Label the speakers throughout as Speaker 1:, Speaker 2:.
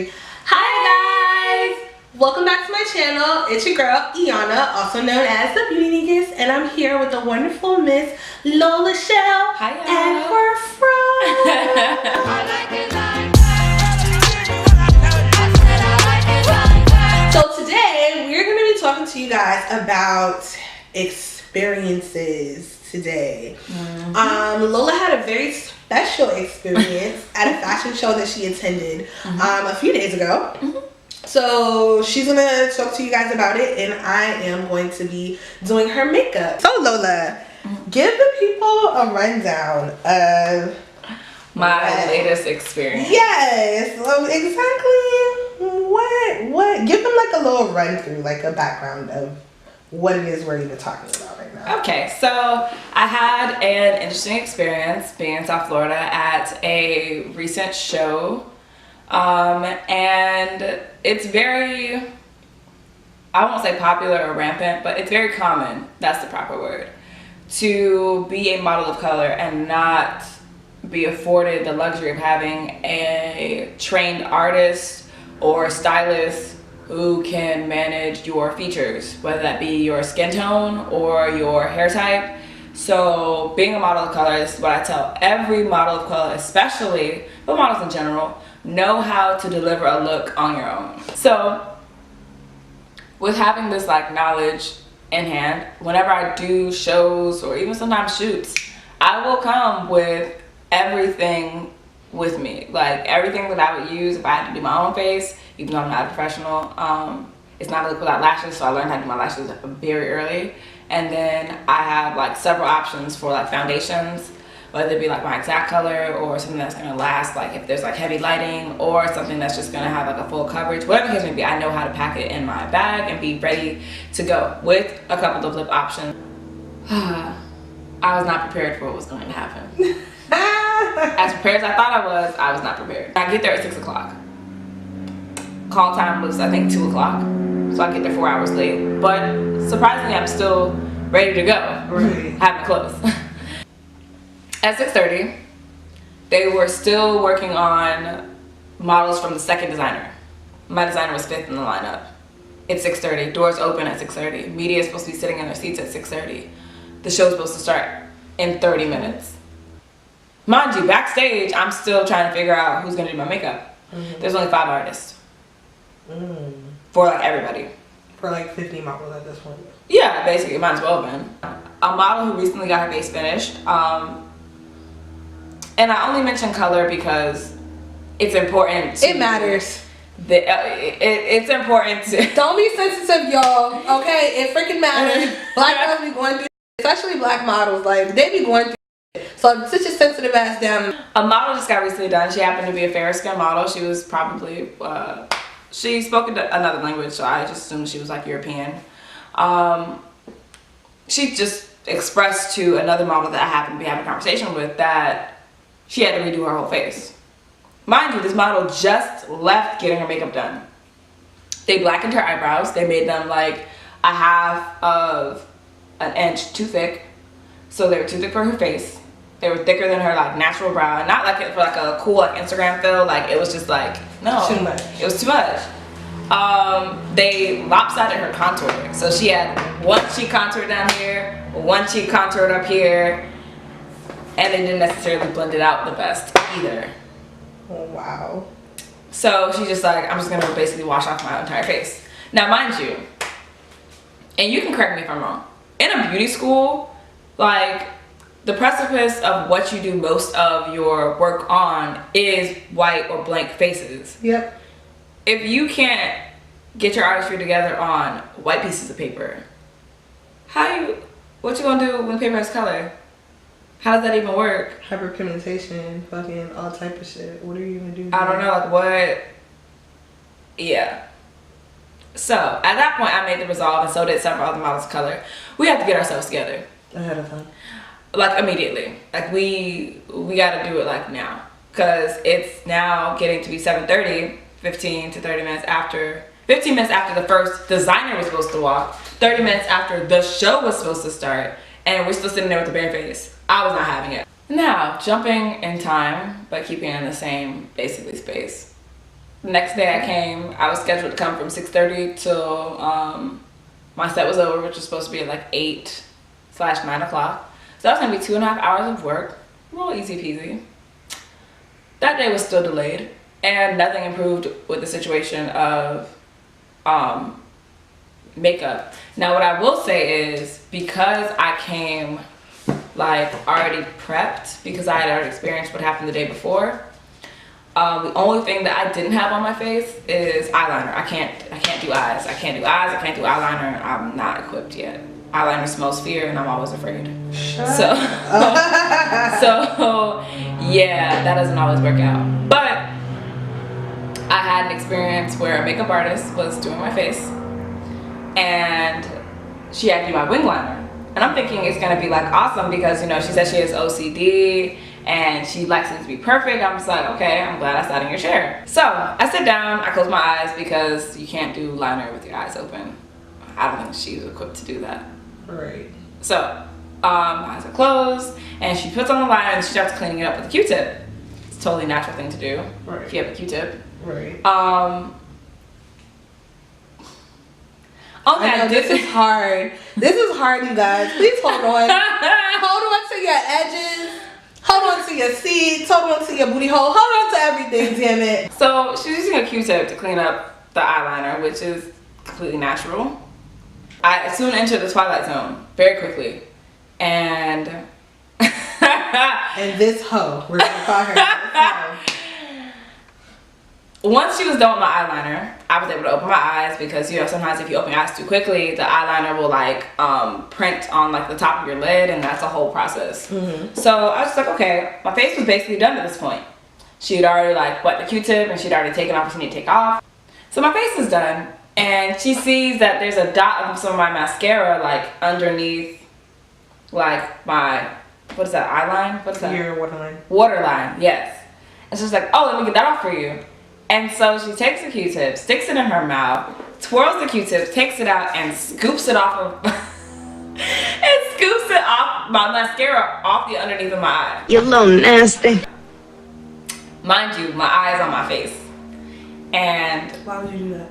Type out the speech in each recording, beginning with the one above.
Speaker 1: Hi guys! Welcome back to my channel. It's your girl, Iana, also known as the BeautyNigist, and I'm here with the wonderful Miss LolaChel and her friend. So today, we're going to be talking to you guys about experiences today. Lola had a very special experience at a fashion show that she attended a few days ago. So she's gonna talk to you guys about it, and I am going to be doing her makeup. So Lola, give the people a rundown of
Speaker 2: my latest experience.
Speaker 1: Yes, exactly. What? Give them like a little run through, like a background of what it is we're even talking about right now.
Speaker 2: Okay, so I had an interesting experience being in South Florida at a recent show, and it's very, I won't say popular or rampant, but it's very common, that's the proper word, to be a model of color and not be afforded the luxury of having a trained artist or stylist who can manage your features, whether that be your skin tone or your hair type. So being a model of color, this is what I tell every model of color, especially, but models in general, know how to deliver a look on your own. So with having this like knowledge in hand, whenever I do shows or even sometimes shoots, I will come with everything with me, like everything that I would use if I had to do my own face, even though I'm not a professional. It's not a look without lashes, so I learned how to do my lashes very early. And then I have like several options for like foundations, whether it be like my exact color or something that's gonna last, like if there's like heavy lighting, or something that's just gonna have like a full coverage, whatever the case may be. I know how to pack it in my bag and be ready to go with a couple of lip options. I was not prepared for what was going to happen. As prepared as I thought I was not prepared. I get there at 6 o'clock. Call time was, I think, 2 o'clock. So I get there 4 hours late. But surprisingly, I'm still ready to go.
Speaker 1: Right.
Speaker 2: Have my clothes. At 6:30, they were still working on models from the second designer. My designer was 5th in the lineup. It's 6:30. Doors open at 6:30. Media is supposed to be sitting in their seats at 6:30. The show's supposed to start in 30 minutes. Mind you, backstage, I'm still trying to figure out who's gonna do my makeup. There's only 5 artists. For like everybody.
Speaker 1: For like 50 models at this point.
Speaker 2: Yeah, basically, it might as well have been. A model who recently got her face finished. And I only mention color because it's important to,
Speaker 1: It matters.
Speaker 2: It's important to...
Speaker 1: Don't be sensitive, y'all. Okay, it freaking matters. Black girls be going through, especially black models, like they be going through. So sit your sensitive ass down.
Speaker 2: A model just got recently done. She happened to be a fair skin model. She was probably, she spoke another language, so I just assumed she was like European. She just expressed to another model that I happened to be having a conversation with that she had to redo her whole face. Mind you, this model just left getting her makeup done. They blackened her eyebrows. They made them like a half of an inch too thick. So they were too thick for her face. They were thicker than her like natural brow, and not like it for like a cool like Instagram feel. Like it was just like, no,
Speaker 1: Too much.
Speaker 2: It was too much. They lopsided her contour. So she had one cheek contoured down here, one cheek contoured up here, and they didn't necessarily blend it out the best either.
Speaker 1: Oh, wow.
Speaker 2: So she's just like, I'm just gonna basically wash off my entire face. Now mind you, and you can correct me if I'm wrong, in a beauty school, like the precipice of what you do most of your work on is white or blank faces.
Speaker 1: Yep.
Speaker 2: If you can't get your artistry together on white pieces of paper, what you gonna do when the paper has color? How does that even work?
Speaker 1: Hyperpigmentation, fucking all type of shit. What are you gonna do?
Speaker 2: I don't know, like what? Yeah. So at that point, I made the resolve, and so did several other models of color. We have to get ourselves together.
Speaker 1: Ahead of time.
Speaker 2: Like immediately. Like we gotta do it like now. Cause it's now getting to be 7:30, 15 to 30 minutes after, 15 minutes after the first designer was supposed to walk, 30 minutes after the show was supposed to start, and we're still sitting there with a bare face. I was not having it. Now, jumping in time, but keeping in the same, basically, space. The next day I came, I was scheduled to come from 6:30 till my set was over, which was supposed to be at like 8/9 o'clock. So that was gonna be 2.5 hours of work. Real easy peasy. That day was still delayed, and nothing improved with the situation of makeup. Now what I will say is, because I came like already prepped, because I had already experienced what happened the day before, the only thing that I didn't have on my face is eyeliner. I can't do eyes. I can't do eyes. I can't do eyeliner. I'm not equipped yet. Eyeliner smells fear, and I'm always afraid. So yeah, that doesn't always work out. But I had an experience where a makeup artist was doing my face, and she had to do my wing liner. And I'm thinking it's gonna be like awesome, because you know, she said she has OCD and she likes it to be perfect. I'm just like, okay, I'm glad I sat in your chair. So I sit down, I close my eyes, because you can't do liner with your eyes open. I don't think she's equipped to do that.
Speaker 1: Right.
Speaker 2: So my eyes are closed, and she puts on the liner and she starts cleaning it up with a Q-tip. It's a totally natural thing to do.
Speaker 1: Right.
Speaker 2: If you have a Q-tip.
Speaker 1: Right.
Speaker 2: Okay,
Speaker 1: I know, this is hard. This is hard, you guys. Please hold on. Hold on to your edges. Hold on to your seats. Hold on to your booty hole. Hold on to everything, damn it.
Speaker 2: So she's using a Q-tip to clean up the eyeliner, which is completely natural. I soon entered the twilight zone very quickly, and
Speaker 1: and this hoe, we're gonna call her this hoe.
Speaker 2: Once she was done with my eyeliner, I was able to open my eyes, because you know, sometimes if you open your eyes too quickly, the eyeliner will like print on like the top of your lid, and that's a whole process. Mm-hmm. So I was just like, okay, my face was basically done at this point. She had already like wet the Q-tip, and she'd already taken off what she needed to take off. So my face is done, and she sees that there's a dot of some of my mascara like underneath like my, what is that, eyeline? What is that?
Speaker 1: Your waterline.
Speaker 2: Waterline, yes. And she's like, oh, let me get that off for you. And so she takes the Q-tip, sticks it in her mouth, twirls the Q-tip, takes it out, and scoops it off of and scoops it off my mascara off the underneath of my eye.
Speaker 3: You're a little nasty.
Speaker 2: Mind you, my eye is on my face. And
Speaker 1: why would you do that?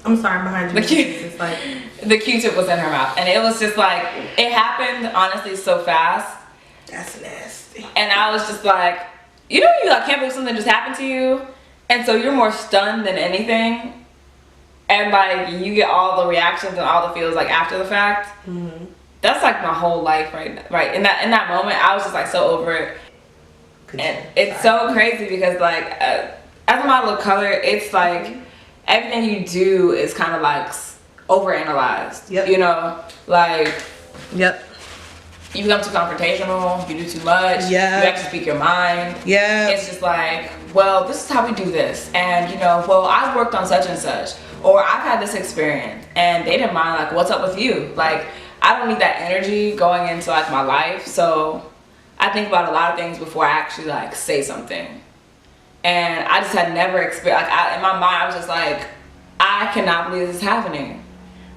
Speaker 1: I'm sorry, behind you. It's like
Speaker 2: the Q-tip was in her mouth, and it was just like, it happened honestly so fast.
Speaker 1: That's nasty.
Speaker 2: And I was just like, you know, you like can't believe something just happened to you. And so you're more stunned than anything, and like you get all the reactions and all the feels like after the fact. Mm-hmm. That's like my whole life right in that moment. I was just like so over it. And it's so crazy, because like as a model of color, it's like everything you do is kind of like overanalyzed.
Speaker 1: Yep.
Speaker 2: You know, like
Speaker 1: yep.
Speaker 2: You become too confrontational, you do too much,
Speaker 1: yeah.
Speaker 2: You actually speak your mind.
Speaker 1: Yeah.
Speaker 2: It's just like, well, this is how we do this. And you know, well, I've worked on such and such, or I've had this experience, and they didn't mind, like, what's up with you? Like, I don't need that energy going into like my life. So I think about a lot of things before I actually like say something. And I just had never experienced, like in my mind, I was just like, I cannot believe this is happening.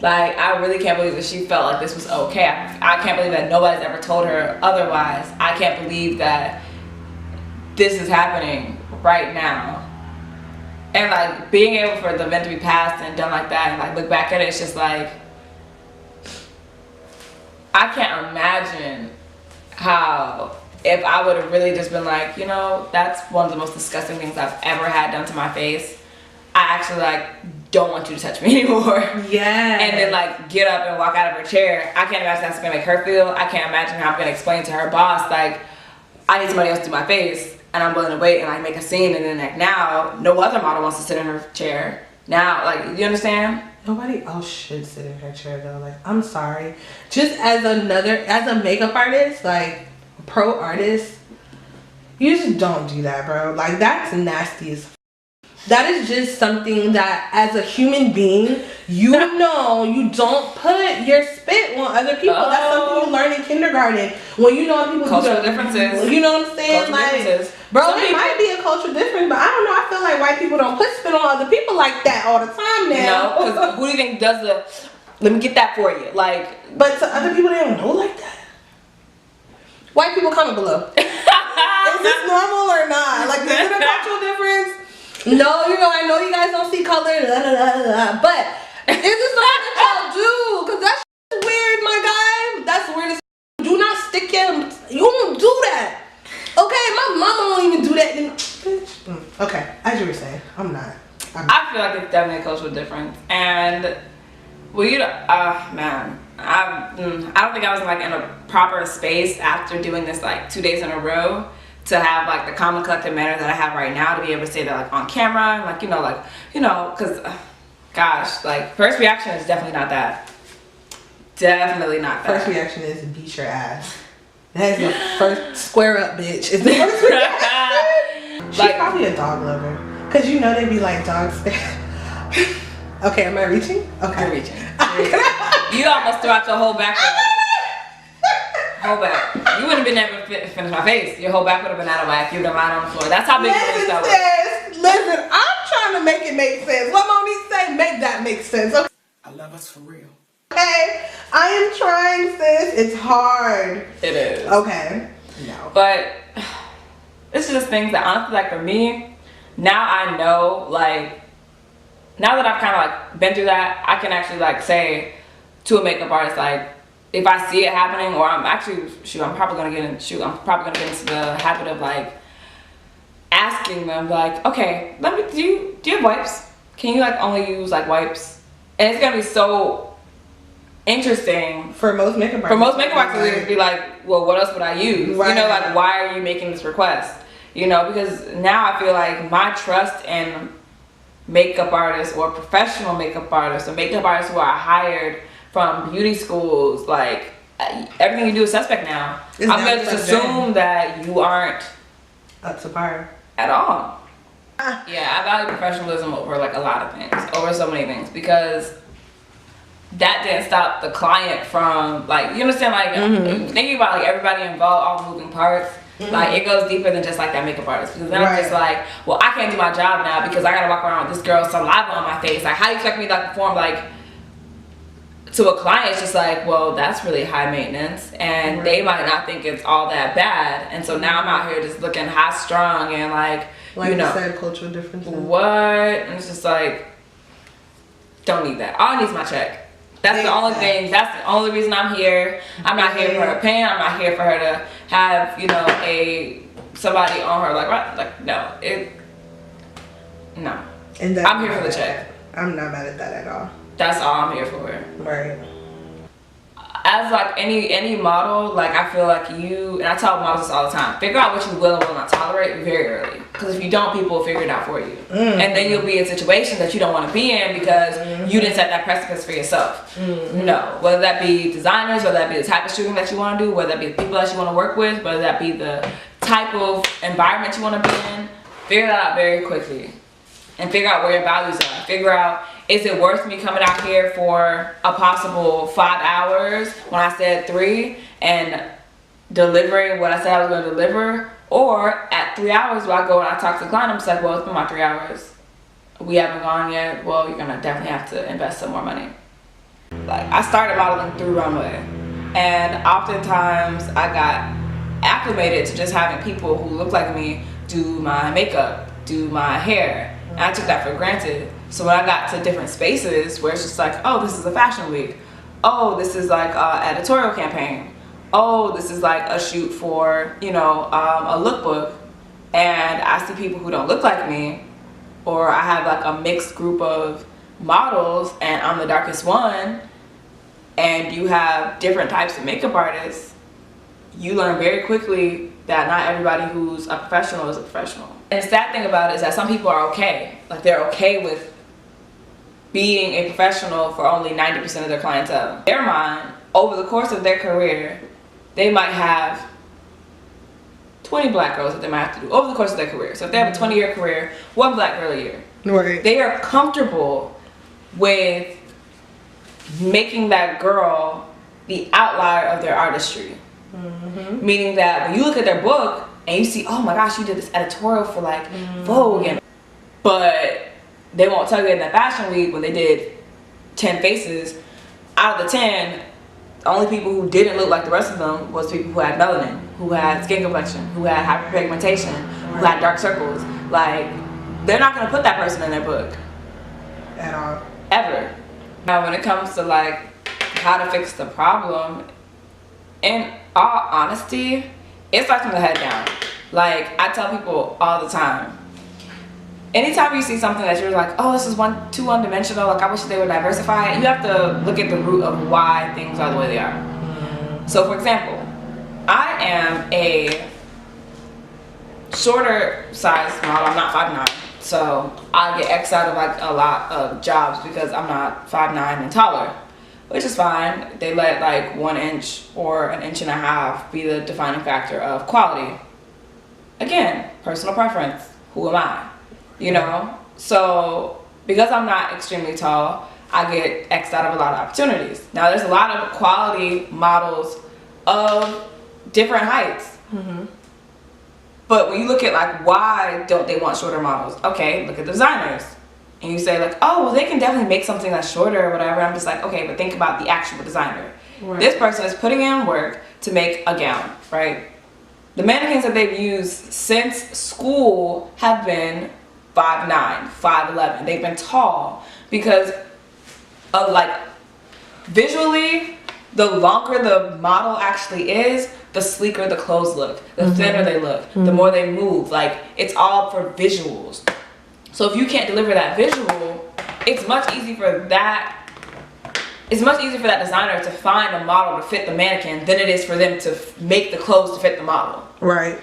Speaker 2: Like, I really can't believe that she felt like this was okay. I can't believe that nobody's ever told her otherwise. I can't believe that this is happening right now. And like being able for the event to be passed and done like that, and like look back at it, it's just like, I can't imagine how, if I would have really just been like, you know, that's one of the most disgusting things I've ever had done to my face. I actually like don't want you to touch me anymore. Yeah. And then like get up and walk out of her chair. I can't imagine that's gonna make her feel. I can't imagine how I'm gonna explain to her boss, like, I need somebody else to do my face, and I'm willing to wait and like make a scene, and then like now no other model wants to sit in her chair. Now, like, you understand?
Speaker 1: Nobody else should sit in her chair though. Like, I'm sorry. Just as a makeup artist, like pro artist, you just don't do that, bro. Like, that's nasty as f. That is just something that as a human being, you know, you don't put your spit on other people. Oh. That's something you learn in kindergarten. When you know people
Speaker 2: cultural differences.
Speaker 1: You know what I'm saying?
Speaker 2: Like,
Speaker 1: bro, it might be a cultural difference, but I don't know. I feel like white people don't put spit on other people like that all the time now.
Speaker 2: No, because who do you think does the, let me get that for you? Like,
Speaker 1: but to other people, they don't know like that. White people, comment below. Is this normal or not? Like, is it a cultural difference? No, you know, I know you guys don't see color, but is this something that y'all do? Because that's weird, my guy. That's the weirdest. Do not stick your, you don't do that. Okay, my mama won't even do that. Okay, as you were saying, I'm not.
Speaker 2: I feel like it's definitely a cultural difference. And, well, you man, I don't think I was like in a proper space after doing this like 2 days in a row to have like the calm and collected manner that I have right now to be able to say that like on camera, like, because, gosh, like first reaction is definitely not that. Definitely not that.
Speaker 1: First reaction is beat your ass. That is the first square up, bitch. Is the first reaction. She's like, probably a dog lover. Cause you know they be like dogs. Okay, am I reaching? Okay.
Speaker 2: You're reaching. You almost threw out your whole back. Whole back. You wouldn't have been able to finish my face. Your whole back would have been out of whack. You would have lying on the floor. That's how big your face was.
Speaker 1: Listen, I'm trying to make it make sense. What Monique say, make that make sense. Okay.
Speaker 3: I love us for real.
Speaker 1: Okay, I am trying, sis. It's hard.
Speaker 2: It is.
Speaker 1: Okay. No.
Speaker 2: But it's just things that honestly, like for me, now I know, like, now that I've kind of like been through that, I can actually like say to a makeup artist, like, if I see it happening, or I'm actually, I'm probably gonna get into the habit of like asking them, like, okay, do you have wipes? Can you like only use like wipes? And it's gonna be so interesting
Speaker 1: for most makeup artists
Speaker 2: to be like, well, what else would I use?
Speaker 1: Right.
Speaker 2: You know, like, why are you making this request? You know, because now I feel like my trust in makeup artists or professional makeup artists or makeup artists who are hired from beauty schools, like, everything you do is suspect now. I'm gonna just assume that you aren't
Speaker 1: up to par
Speaker 2: at all. Yeah, I value professionalism over like a lot of things, over so many things, because that didn't stop the client from, like, you understand, like, thinking about like everybody involved, all the moving parts. Like, it goes deeper than just like that makeup artist, because then I'm just like, well, I can't do my job now because I gotta walk around with this girl saliva on my face. Like, how do you expect me to like perform? Like, to a client, it's just like, well, that's really high maintenance, and they might not think it's all that bad. And so now I'm out here just looking high strung and like you know,
Speaker 1: said, cultural differences.
Speaker 2: What? And it's just like, don't need that. All I need is my check. That's the only thing. That's the only reason I'm here. I'm not here for her opinion. I'm not here for her to have, you know, somebody on her, like no. No.
Speaker 1: And
Speaker 2: I'm here for the check.
Speaker 1: I'm not mad at that at all.
Speaker 2: That's all I'm here for.
Speaker 1: Right.
Speaker 2: As like any model, like, I feel like and I tell models this all the time, figure out what you will and will not tolerate very early, because if you don't, people will figure it out for you. And then you'll be in situations that you don't want to be in because you didn't set that precipice for yourself. No, whether that be designers, whether that be the type of shooting that you want to do, whether that be the people that you want to work with, whether that be the type of environment you want to be in, figure that out very quickly. And figure out where your values are. Figure out, is it worth me coming out here for a possible 5 hours when I said 3 and delivering what I said I was going to deliver? Or at 3 hours where I go and I talk to the client, I'm just like, well, it's been my 3 hours. We haven't gone yet. Well, you're going to definitely have to invest some more money. Like, I started modeling through Runway. And oftentimes I got acclimated to just having people who look like me do my makeup, do my hair. And I took that for granted. So when I got to different spaces where it's just like, oh, this is a fashion week. Oh, this is like an editorial campaign. Oh, this is like a shoot for, you know, a lookbook. And I see people who don't look like me, or I have like a mixed group of models and I'm the darkest one, and you have different types of makeup artists, you learn very quickly that not everybody who's a professional is a professional. And the sad thing about it is that some people are okay. Like, they're okay with being a professional for only 90% of their clientele. In their mind, over the course of their career, they might have 20 black girls that they might have to do over the course of their career. So if they have a 20-year career, 1 black girl a year.
Speaker 1: Right.
Speaker 2: They are comfortable with making that girl the outlier of their artistry. Meaning that when you look at their book and you see, oh my gosh, you did this editorial for like Vogue, but they won't tell you in that fashion week when they did 10 faces, out of the 10, the only people who didn't look like the rest of them was people who had melanin, who had skin complexion, who had hyperpigmentation, who had dark circles. Like, they're not gonna put that person in their book.
Speaker 1: At all.
Speaker 2: Ever. Now when it comes to like how to fix the problem, in all honesty, it starts from the head down. Like I tell people all the time, anytime you see something that you're like, oh, this is too one-dimensional, like I wish they would diversify it, you have to look at the root of why things are the way they are. So for example, I am a shorter size model. I'm not 5'9", so I get X out of like a lot of jobs because I'm not 5'9" and taller, which is fine. They let like 1 inch or 1.5 inches be the defining factor of quality. Again, personal preference. Who am I? You know? So because I'm not extremely tall, I get X'd out of a lot of opportunities. Now there's a lot of quality models of different heights. But when you look at like why don't they want shorter models? Okay, look at designers. And you say like, oh, well they can definitely make something that's shorter or whatever. I'm just like, okay, but think about the actual designer. Right. This person is putting in work to make a gown, right? The mannequins that they've used since school have been 5'9", 5'11". They've been tall because of like visually, the longer the model actually is, the sleeker the clothes look, the thinner they look, the more they move. Like it's all for visuals. So if you can't deliver that visual, it's much easier for that designer to find a model to fit the mannequin than it is for them to make the clothes to fit the model. Right.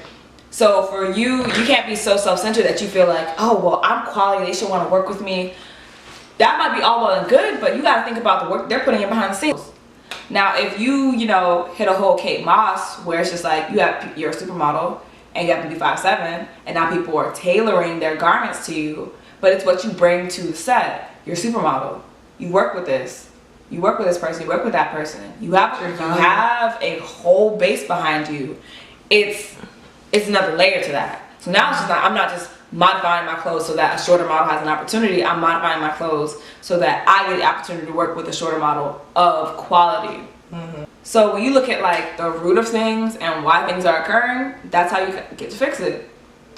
Speaker 2: So for you can't be so self-centered that you feel like, oh, well, I'm quality, they should want to work with me. That might be all well and good, but you got to think about the work they're putting in behind the scenes. Now, if you hit a whole Kate Moss where it's just like you're a supermodel and you happen to be 5'7", and now people are tailoring their garments to you, but it's what you bring to the set. You're a supermodel. You work with this. You work with this person. You work with that person. You have a whole base behind you. It's another layer to that. So now it's just like, I'm not just modifying my clothes so that a shorter model has an opportunity. I'm modifying my clothes so that I get the opportunity to work with a shorter model of quality. So when you look at like the root of things and why things are occurring, that's how you get to fix it.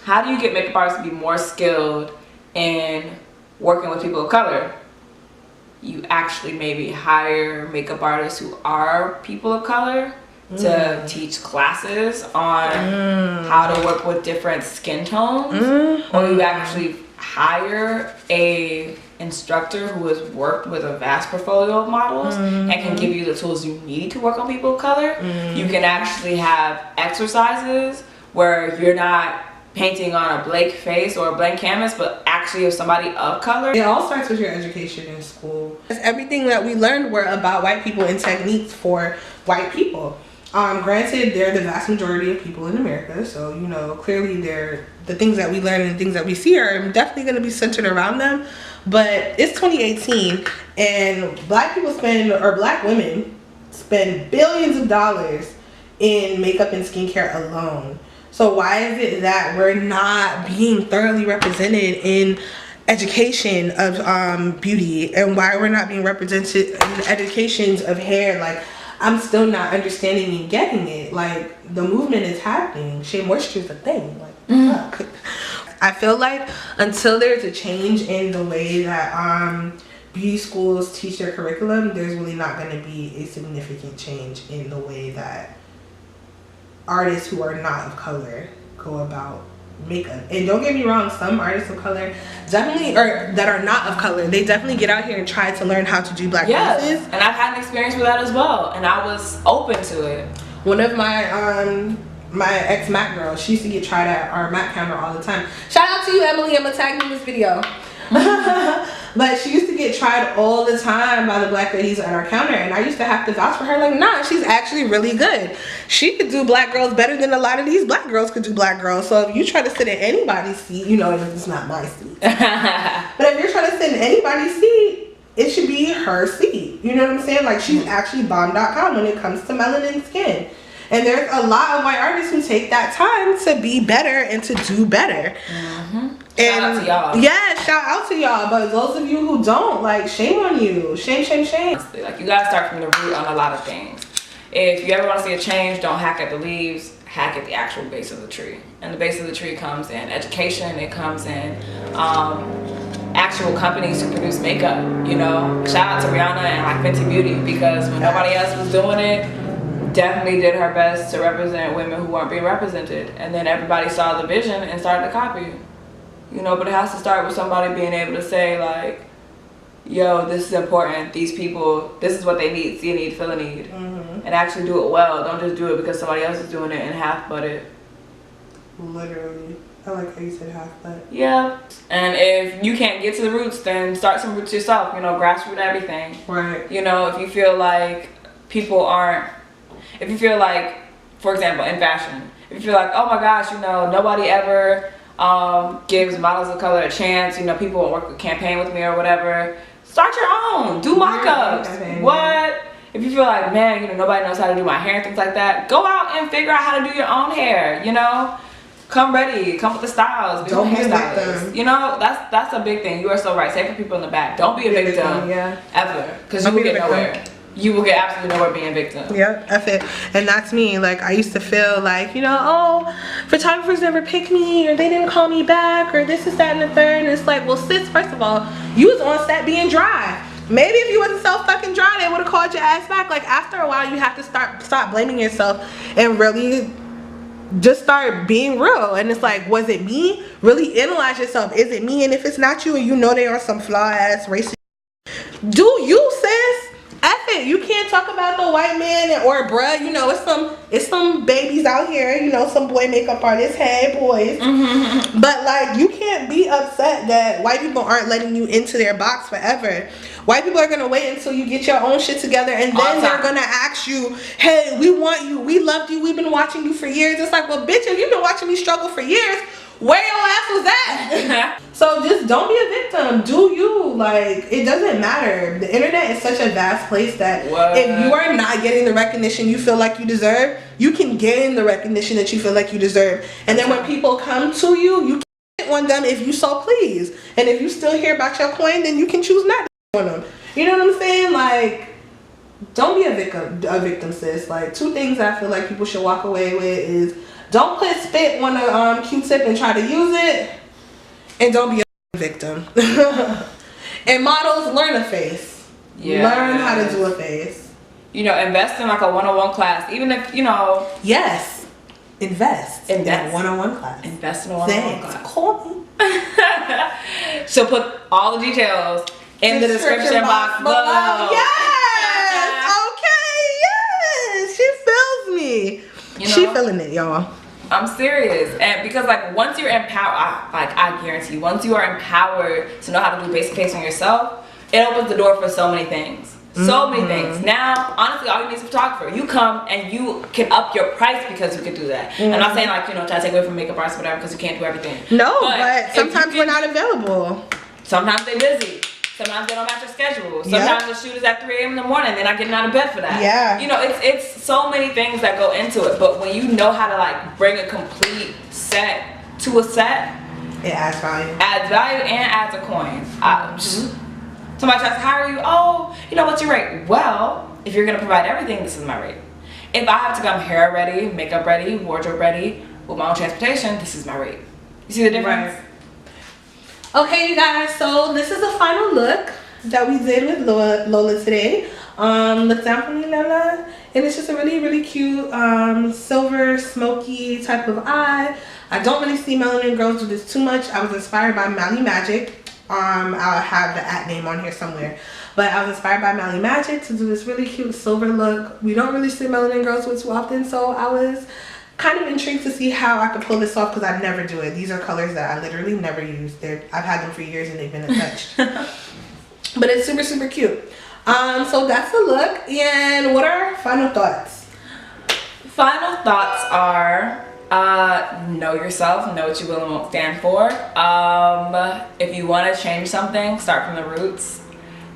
Speaker 2: How do you get makeup artists to be more skilled in working with people of color? You actually maybe hire makeup artists who are people of color to teach classes on how to work with different skin tones, or you actually hire a instructor who has worked with a vast portfolio of models and can give you the tools you need to work on people of color. You can actually have exercises where you're not painting on a blank face or a blank canvas, but actually of somebody of color.
Speaker 1: It all starts with your education in school. Everything that we learned were about white people and techniques for white people. Granted, they're the vast majority of people in America, so clearly the things that we learn and the things that we see are definitely going to be centered around them. But it's 2018 and black women spend billions of dollars in makeup and skincare alone. So why is it that we're not being thoroughly represented in education of beauty, and why we're not being represented in educations of hair? Like, I'm still not understanding and getting it. Like, the movement is happening. Shea Moisture is a thing. Like, fuck. I feel like until there's a change in the way that beauty schools teach their curriculum, there's really not going to be a significant change in the way that artists who are not of color go about makeup. And don't get me wrong, some artists of color definitely, or that are not of color, they definitely get out here and try to learn how to do black faces.
Speaker 2: And I've had an experience with that as well, and I was open to it.
Speaker 1: One of my my ex Mac girl, she used to get tried at our Mac counter all the time. Shout out to you, Emily. I'm gonna tag you in this video. But she used to get tried all the time by the black ladies at our counter, and I used to have to vouch for her, like, nah, she's actually really good. She could do black girls better than a lot of these black girls could do black girls. So if you try to sit in anybody's seat, it's not my seat. But if you're trying to sit in anybody's seat, it should be her seat. You know what I'm saying? Like, she's actually bomb.com when it comes to melanin skin. And there's a lot of white artists who take that time to be better and to do better.
Speaker 2: Shout out to y'all.
Speaker 1: Yeah, shout out to y'all. But those of you who don't, like, shame on you. Shame, shame, shame.
Speaker 2: Like, you gotta start from the root on a lot of things. If you ever want to see a change, don't hack at the leaves. hack at the actual base of the tree. And the base of the tree comes in education, it comes in actual companies who produce makeup, you know. Shout out to Rihanna and like Fenty Beauty, because when nobody else was doing it, definitely did her best to represent women who weren't being represented. And then everybody saw the vision and started to copy, you know. But it has to start with somebody being able to say like, yo, this is important, these people, this is what they need, see a need, feel a need, and actually do it well. Don't just do it because somebody else is doing it and half-butt it.
Speaker 1: Literally. I like how you said half-butt.
Speaker 2: Yeah. And if you can't get to the roots, then start some roots yourself, you know, grassroots everything.
Speaker 1: Right.
Speaker 2: You know, if you feel like people aren't, if you feel like, for example, in fashion, if you feel like, oh my gosh, you know, nobody ever gives models of color a chance, you know, people won't work a campaign with me or whatever, start your own, do mock-ups. What? If you feel like, man, you know, nobody knows how to do my hair and things like that, go out and figure out how to do your own hair, you know? Come ready, come with the styles,
Speaker 1: don't be a victim.
Speaker 2: You know, that's a big thing. You are so right. Say for people in the back, don't be a victim, ever, because you will get nowhere. You will get absolutely nowhere being a victim.
Speaker 1: Yep, F it. And that's me. Like, I used to feel like, you know, oh, photographers never pick me, or they didn't call me back, or this is that and the third. And it's like, well, sis, first of all, you was on set being dry. Maybe if you wasn't so fucking dry, they would have called your ass back. Like, after a while, you have to stop blaming yourself and really just start being real. And it's like, was it me? Really analyze yourself. Is it me? And if it's not you, and you know they are some flaw ass racist, do you, sis? F it. You can't talk about the white man or bruh, you know, it's some babies out here, you know, some boy makeup artists, hey boys. But like, you can't be upset that white people aren't letting you into their box forever. White people are gonna wait until you get your own shit together, and then they're gonna ask you, hey, we want you, we loved you, we've been watching you for years. It's like, well, bitch, if you've been watching me struggle for years, where your ass was at? So just don't be a victim. Do you. Like, it doesn't matter. The internet is such a vast place that if you are not getting the recognition you feel like you deserve, you can gain the recognition that you feel like you deserve. And then when people come to you, you can on them if you so please. And if you still hear about your coin, then you can choose not to on them. You know what I'm saying? Like, don't be a victim, sis. Like, two things I feel like people should walk away with is, don't put spit on a Q-tip and try to use it, and don't be a victim. And models, learn a face. Yeah. Learn how to do a face.
Speaker 2: You know, invest in like a one-on-one class, even if, you know.
Speaker 1: Yes. Invest in a one-on-one class.
Speaker 2: Invest in a one-on-one class.
Speaker 1: Call me.
Speaker 2: So put all the details in the description box below.
Speaker 1: Yes. Okay. Yes. She feels me. You know, she feeling it, y'all.
Speaker 2: I'm serious. And because like, once you're empowered, I guarantee, once you are empowered to know how to do basic face on yourself, it opens the door for so many things. So many things. Now, honestly, all you need is a photographer. You come and you can up your price because you can do that. I'm not saying like, you know, try to take away from makeup artists or whatever, because you can't do everything.
Speaker 1: No, but sometimes we're not available.
Speaker 2: Sometimes they're busy. Sometimes they don't match your schedule. Sometimes the shoot is at 3 a.m. in the morning. They're not getting out of bed for that.
Speaker 1: Yeah.
Speaker 2: You know, it's so many things that go into it. But when you know how to like bring a complete set to a set,
Speaker 1: it adds value.
Speaker 2: Adds value and adds a coin. Somebody tries to hire you. Oh, you know, what's your rate? Well, if you're gonna provide everything, this is my rate. If I have to come hair ready, makeup ready, wardrobe ready, with my own transportation, this is my rate. You see the difference? Right.
Speaker 1: Okay, you guys, so this is the final look that we did with Lola today. Look down for me, Lola. And it's just a really, really cute silver, smoky type of eye. I don't really see melanin girls do this too much. I was inspired by BeautyNigist. I'll have the @ name on here somewhere. But I was inspired by BeautyNigist to do this really cute silver look. We don't really see melanin girls with too often, so I was kind of intrigued to see how I could pull this off, because I never do it. These are colors that I literally never use. I've had them for years and they've been untouched. But it's super, super cute. So that's the look. And what are our final thoughts?
Speaker 2: Final thoughts are, know yourself, know what you will and won't stand for. If you want to change something, start from the roots.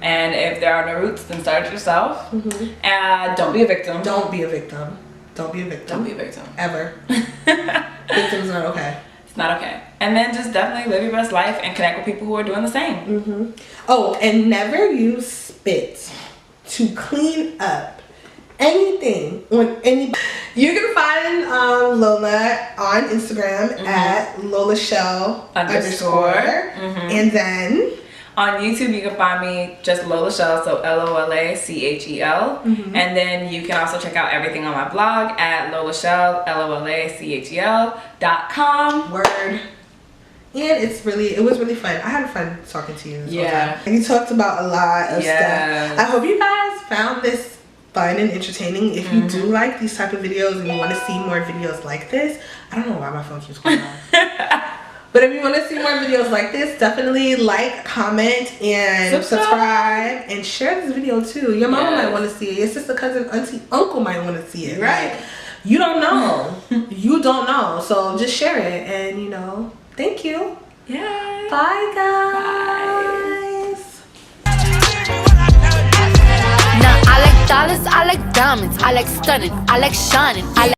Speaker 2: And if there are no roots, then start it yourself. Don't be a victim.
Speaker 1: Don't be a victim. Don't be a victim.
Speaker 2: Don't be a victim.
Speaker 1: Ever. Victim's not okay.
Speaker 2: It's not okay. And then just definitely live your best life and connect with people who are doing the same.
Speaker 1: Oh, and never use spit to clean up anything on any. You can find Lola on Instagram at LolaChel _ and then
Speaker 2: on YouTube you can find me just LolaChel, so LOLACHEL, and then you can also check out everything on my blog at LolaChel LOLACHEL.com.
Speaker 1: Word. And it was really fun. I had fun talking to you this whole time. And you talked about a lot of stuff. I hope you guys found this fun and entertaining. If you do like these type of videos and you want to see more videos like this, I don't know why my phone keeps going off. But if you want to see more videos like this, definitely like, comment, and subscribe, and share this video too. Your mama might want to see it. Your sister, cousin, auntie, uncle might want to see it. Right? Like, you don't know. You don't know. So just share it, and you know. Thank you.
Speaker 2: Yeah.
Speaker 1: Bye, guys.
Speaker 3: Nah, I like dollars, I like diamonds, I like stunning, I like shining, I like